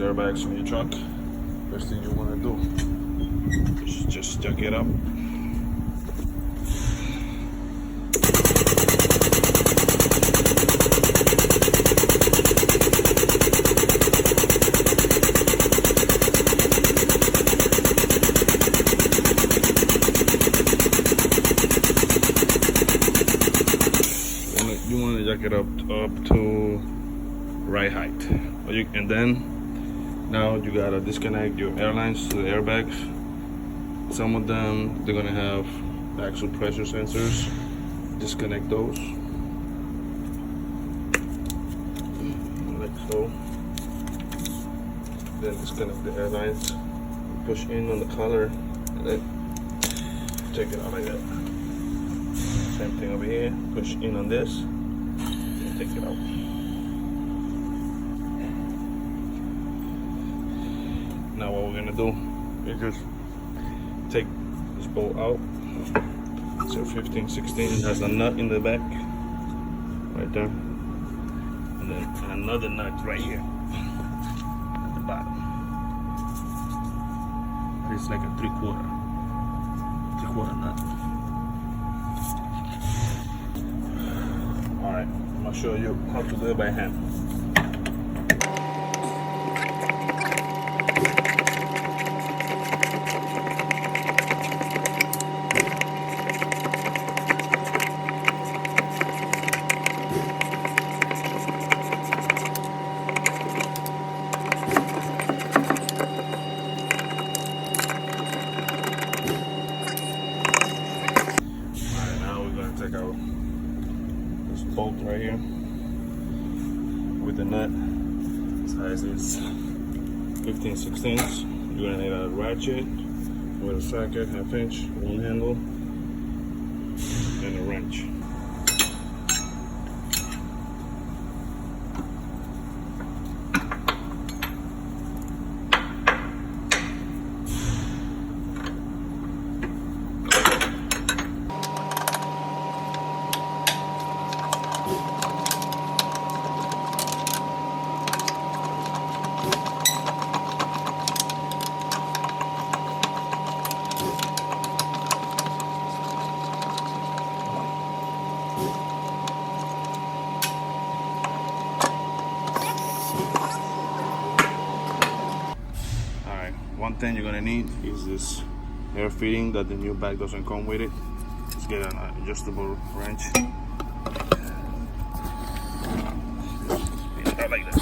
airbags on your truck, first thing you want to do is just jack it up. You want to jack it up to right height, and then now you gotta disconnect your airlines to the airbags. Some of them, they're gonna have actual pressure sensors. Disconnect those like so. Then disconnect the airlines, push in on the collar, and then take it out like that. Same thing over here, push in on this and take it out. Now what we're gonna do is just take this bolt out. So 15, 16 has a nut in the back, right there. And then another nut right here at the bottom. It's like a three-quarter nut. Alright, I'm gonna show you how to do it by hand. Take out this bolt right here with the nut. Size is 15 16ths. You're gonna need a ratchet with a socket, 1/2 inch, one handle, and a wrench. One thing you're gonna need is this air fitting that the new bag doesn't come with it. Just get an adjustable wrench. Spin it out like that.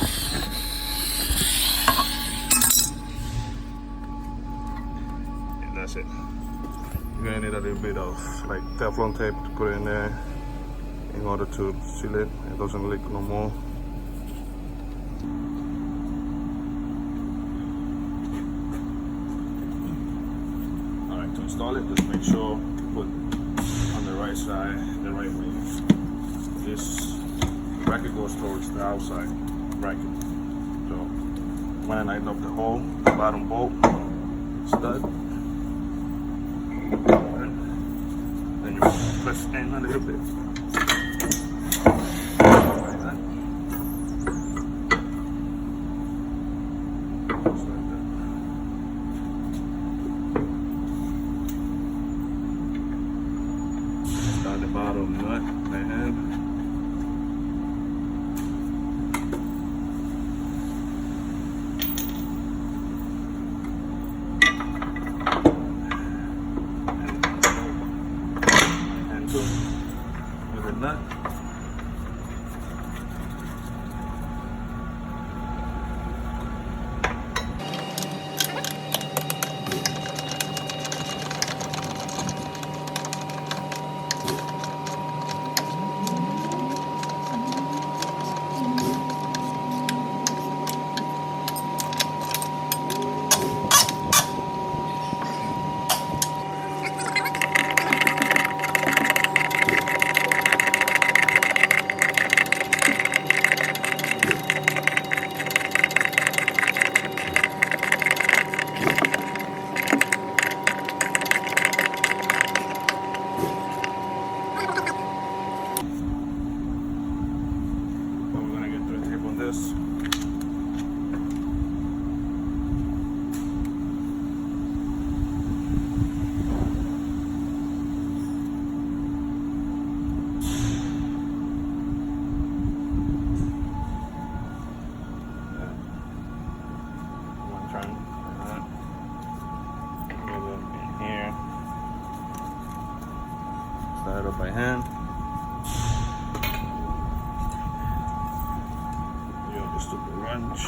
And that's it. You're gonna need a little bit of like Teflon tape to put in there in order to seal it. It doesn't leak no more. To install it, just make sure you put on the right side, the right way. This bracket goes towards the outside bracket. So when I light up the hole, the bottom bolt stud, then you press in a little bit. Like that. The bottom nut by hand. And two with a nut. up by hand. You have the stupid wrench.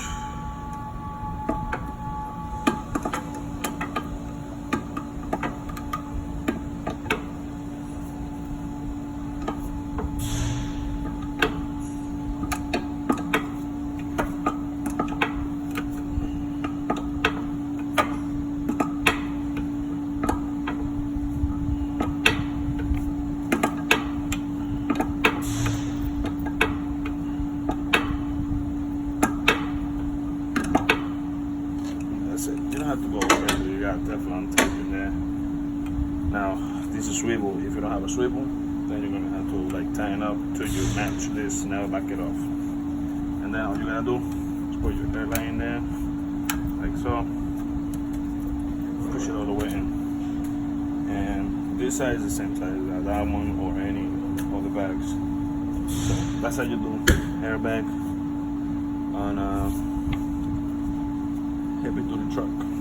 You don't have to go crazy. You got Teflon tape in there. Now, this is swivel. If you don't have a swivel, then you're gonna have to like tighten up till you match this. Now back it off. And then all you're gonna do is put your airline in there, like so. Push it all the way in. And this side is the same size as that one or any of the bags. So that's how you do airbag on a heavy duty truck.